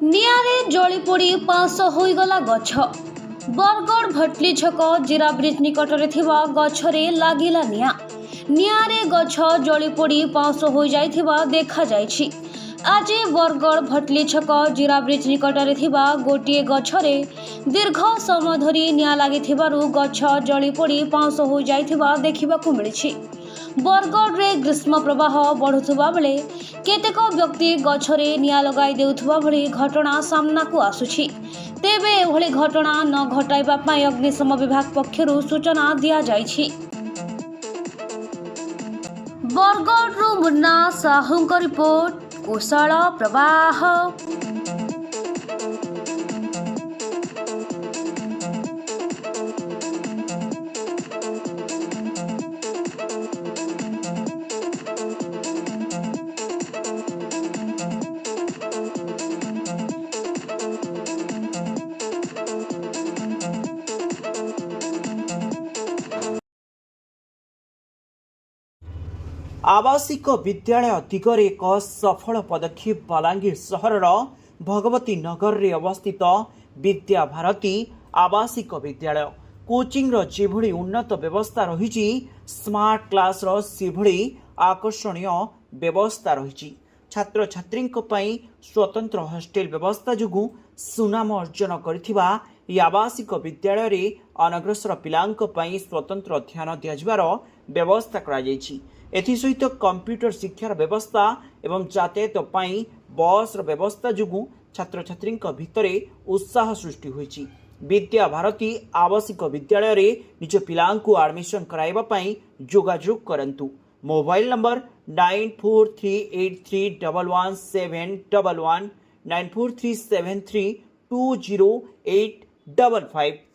निआरे जली पोड़ी 500 होईगला गछ। बरगड़ भटली छक जीरा ब्रिज निकटरे थिबा गछरे लागिला निआरे गछ जली पोड़ी 500 होई जाइथिबा देखा जाइछि। आज बरगड़ भटली छक जीरा ब्रिज निकटरे थिबा गोटिए गछरे दीर्घ समय धरी निआ लागिथिबारु गछ जली पोड़ी 500 होई जाइथिबा देखिबाकु मिलिछि। बरगड़ रे ग्रीष्म प्रवाह बढ़ुवा बेले केतेक व्यक्ति गछरे निआ लगाई देउथुबा भली घटना सामना को आसुछि। तेबे एभली घटना न घटाइबा पई अग्निशम विभाग पक्षरु सूचना दिया जाइछि। बरगड़ रु मुन्ना साहुंक रिपोर्ट, कुशल प्रवाह। आवासिक विद्यालय दिगरे एक सफल पदक्षेप बलांगीर सहरर भगवती नगर रे अवस्थित विद्या भारती आवासिक विद्यालय कोचिंग रो जेभଳି उन्नत व्यवस्था रही स्मार्ट क्लास रो सेभଳି आकर्षणीय व्यवस्था रही छात्र छात्री स्वतंत्र हॉस्टेल व्यवस्था जोगु सुनाम अर्जन करथिबा ई आवासिक विद्यालय रे अनग्रसर पिलांक पई स्वतंत्र ध्यान दियाजिबार व्यवस्था करा जायछि। एसहित कंप्यूटर शिक्षार व्यवस्था एवं यातायात पाई बस व्यवस्था जोगु छात्र छात्री भितर उत्साह सृष्टि होईछि। विद्या भारती आवासिक विद्यालय रे निज पिलांकु एडमिशन कराइबा पई जोगाजोग करंतु। Mobile number 9438311711 9437320855